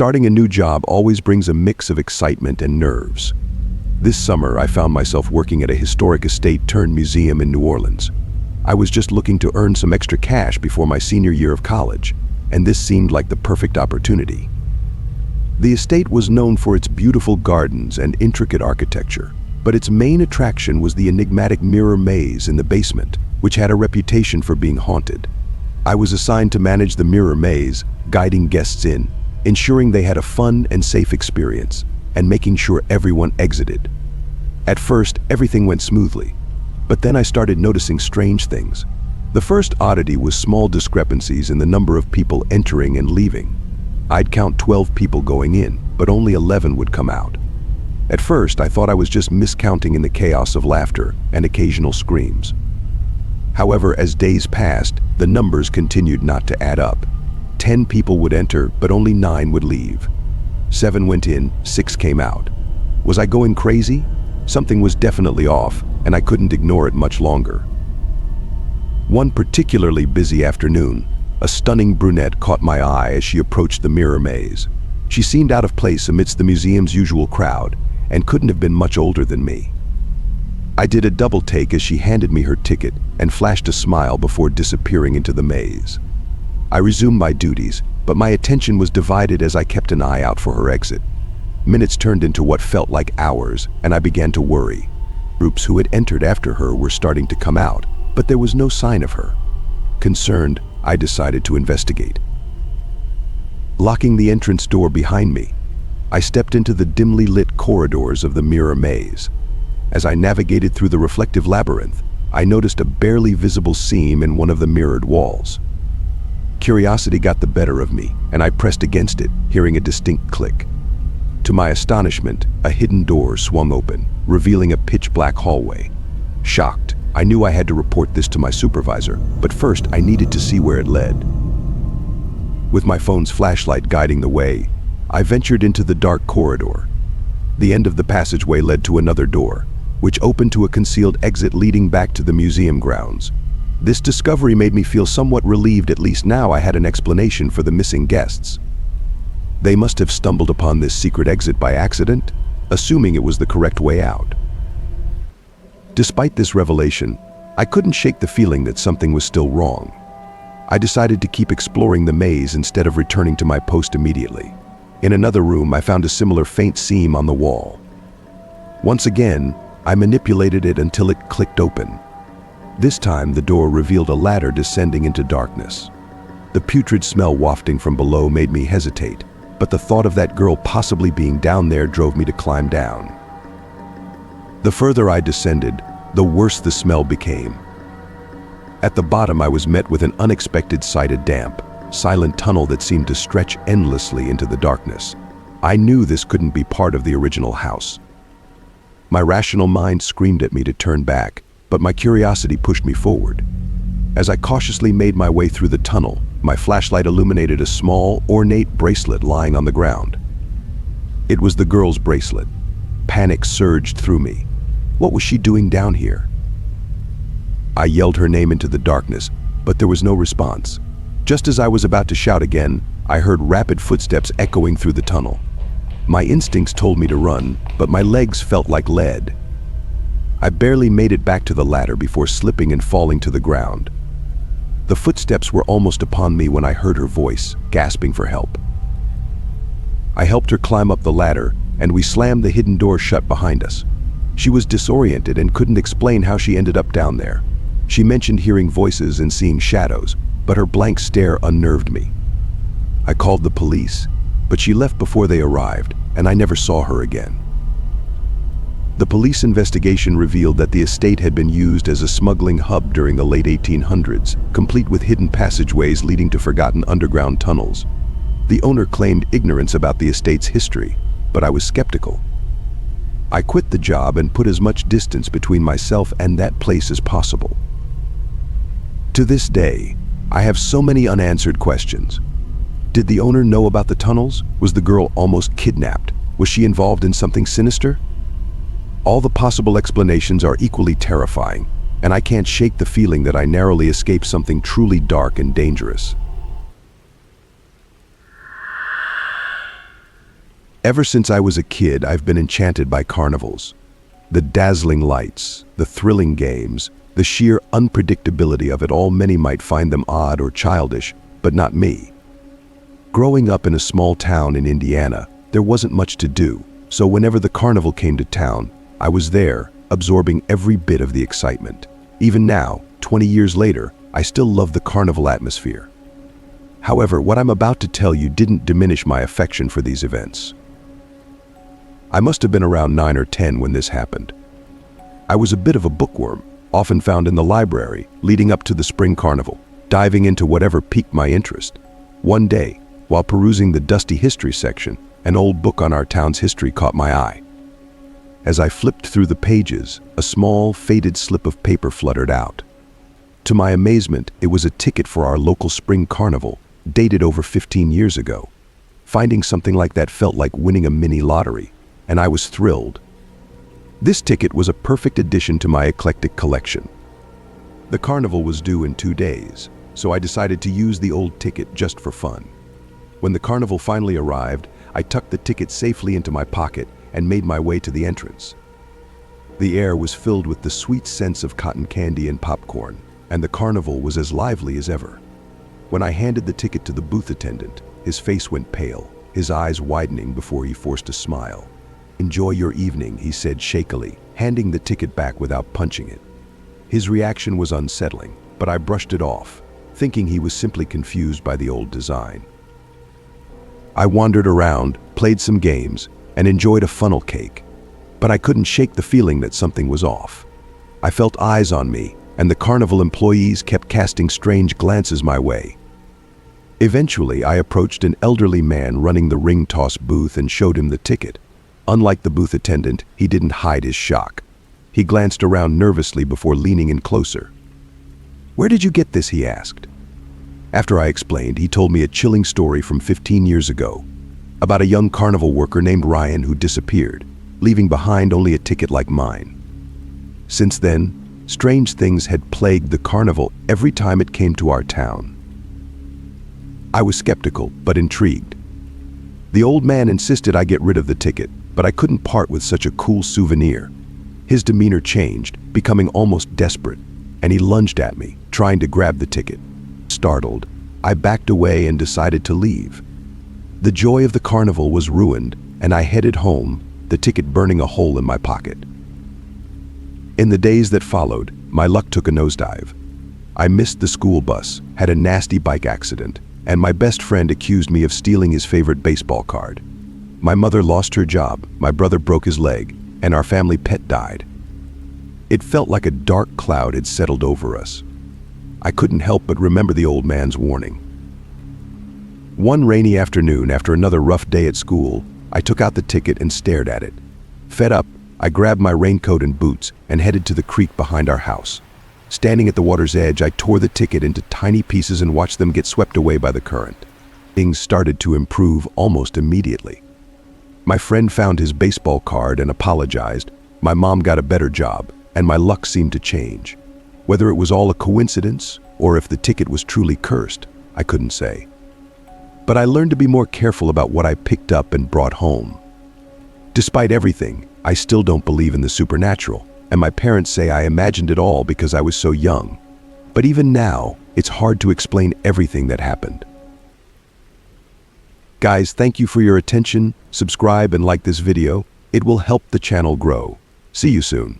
Starting a new job always brings a mix of excitement and nerves. This summer, I found myself working at a historic estate turned museum in New Orleans. I was just looking to earn some extra cash before my senior year of college, and this seemed like the perfect opportunity. The estate was known for its beautiful gardens and intricate architecture, but its main attraction was the enigmatic mirror maze in the basement, which had a reputation for being haunted. I was assigned to manage the mirror maze, guiding guests in, ensuring they had a fun and safe experience, and making sure everyone exited. At first, everything went smoothly, but then I started noticing strange things. The first oddity was small discrepancies in the number of people entering and leaving. I'd count 12 people going in, but only 11 would come out. At first, I thought I was just miscounting in the chaos of laughter and occasional screams. However, as days passed, the numbers continued not to add up. 10 people would enter, but only 9 would leave. 7 went in, 6 came out. Was I going crazy? Something was definitely off, and I couldn't ignore it much longer. One particularly busy afternoon, a stunning brunette caught my eye as she approached the mirror maze. She seemed out of place amidst the museum's usual crowd, and couldn't have been much older than me. I did a double take as she handed me her ticket and flashed a smile before disappearing into the maze. I resumed my duties, but my attention was divided as I kept an eye out for her exit. Minutes turned into what felt like hours, and I began to worry. Groups who had entered after her were starting to come out, but there was no sign of her. Concerned, I decided to investigate. Locking the entrance door behind me, I stepped into the dimly lit corridors of the mirror maze. As I navigated through the reflective labyrinth, I noticed a barely visible seam in one of the mirrored walls. Curiosity got the better of me, and I pressed against it, hearing a distinct click. To my astonishment, a hidden door swung open, revealing a pitch-black hallway. Shocked, I knew I had to report this to my supervisor, but first I needed to see where it led. With my phone's flashlight guiding the way, I ventured into the dark corridor. The end of the passageway led to another door, which opened to a concealed exit leading back to the museum grounds. This discovery made me feel somewhat relieved. At least now I had an explanation for the missing guests. They must have stumbled upon this secret exit by accident, assuming it was the correct way out. Despite this revelation, I couldn't shake the feeling that something was still wrong. I decided to keep exploring the maze instead of returning to my post immediately. In another room, I found a similar faint seam on the wall. Once again, I manipulated it until it clicked open. This time, the door revealed a ladder descending into darkness. The putrid smell wafting from below made me hesitate, but the thought of that girl possibly being down there drove me to climb down. The further I descended, the worse the smell became. At the bottom, I was met with an unexpected sight: a damp, silent tunnel that seemed to stretch endlessly into the darkness. I knew this couldn't be part of the original house. My rational mind screamed at me to turn back, but my curiosity pushed me forward. As I cautiously made my way through the tunnel, my flashlight illuminated a small, ornate bracelet lying on the ground. It was the girl's bracelet. Panic surged through me. What was she doing down here? I yelled her name into the darkness, but there was no response. Just as I was about to shout again, I heard rapid footsteps echoing through the tunnel. My instincts told me to run, but my legs felt like lead. I barely made it back to the ladder before slipping and falling to the ground. The footsteps were almost upon me when I heard her voice, gasping for help. I helped her climb up the ladder, and we slammed the hidden door shut behind us. She was disoriented and couldn't explain how she ended up down there. She mentioned hearing voices and seeing shadows, but her blank stare unnerved me. I called the police, but she left before they arrived, and I never saw her again. The police investigation revealed that the estate had been used as a smuggling hub during the late 1800s, complete with hidden passageways leading to forgotten underground tunnels. The owner claimed ignorance about the estate's history, but I was skeptical. I quit the job and put as much distance between myself and that place as possible. To this day, I have so many unanswered questions. Did the owner know about the tunnels? Was the girl almost kidnapped? Was she involved in something sinister? All the possible explanations are equally terrifying, and I can't shake the feeling that I narrowly escaped something truly dark and dangerous. Ever since I was a kid, I've been enchanted by carnivals. The dazzling lights, the thrilling games, the sheer unpredictability of it all. Many might find them odd or childish, but not me. Growing up in a small town in Indiana, there wasn't much to do, so whenever the carnival came to town, I was there, absorbing every bit of the excitement. Even now, 20 years later, I still love the carnival atmosphere. However, what I'm about to tell you didn't diminish my affection for these events. I must have been around 9 or 10 when this happened. I was a bit of a bookworm, often found in the library, leading up to the spring carnival, diving into whatever piqued my interest. One day, while perusing the dusty history section, an old book on our town's history caught my eye. As I flipped through the pages, a small, faded slip of paper fluttered out. To my amazement, it was a ticket for our local spring carnival, dated over 15 years ago. Finding something like that felt like winning a mini lottery, and I was thrilled. This ticket was a perfect addition to my eclectic collection. The carnival was due in 2 days, so I decided to use the old ticket just for fun. When the carnival finally arrived, I tucked the ticket safely into my pocket and made my way to the entrance. The air was filled with the sweet scents of cotton candy and popcorn, and the carnival was as lively as ever. When I handed the ticket to the booth attendant, his face went pale, his eyes widening before he forced a smile. "Enjoy your evening," he said shakily, handing the ticket back without punching it. His reaction was unsettling, but I brushed it off, thinking he was simply confused by the old design. I wandered around, played some games, and enjoyed a funnel cake. But I couldn't shake the feeling that something was off. I felt eyes on me, and the carnival employees kept casting strange glances my way. Eventually, I approached an elderly man running the ring toss booth and showed him the ticket. Unlike the booth attendant, he didn't hide his shock. He glanced around nervously before leaning in closer. "Where did you get this?" he asked. After I explained, he told me a chilling story from 15 years ago, about a young carnival worker named Ryan who disappeared, leaving behind only a ticket like mine. Since then, strange things had plagued the carnival every time it came to our town. I was skeptical, but intrigued. The old man insisted I get rid of the ticket, but I couldn't part with such a cool souvenir. His demeanor changed, becoming almost desperate, and he lunged at me, trying to grab the ticket. Startled, I backed away and decided to leave. The joy of the carnival was ruined, and I headed home, the ticket burning a hole in my pocket. In the days that followed, my luck took a nosedive. I missed the school bus, had a nasty bike accident, and my best friend accused me of stealing his favorite baseball card. My mother lost her job, my brother broke his leg, and our family pet died. It felt like a dark cloud had settled over us. I couldn't help but remember the old man's warning. One rainy afternoon, after another rough day at school, I took out the ticket and stared at it. Fed up, I grabbed my raincoat and boots and headed to the creek behind our house. Standing at the water's edge, I tore the ticket into tiny pieces and watched them get swept away by the current. Things started to improve almost immediately. My friend found his baseball card and apologized. My mom got a better job, and my luck seemed to change. Whether it was all a coincidence or if the ticket was truly cursed, I couldn't say. But I learned to be more careful about what I picked up and brought home. Despite everything, I still don't believe in the supernatural, and my parents say I imagined it all because I was so young. But even now, it's hard to explain everything that happened. Guys, thank you for your attention. Subscribe and like this video. It will help the channel grow. See you soon.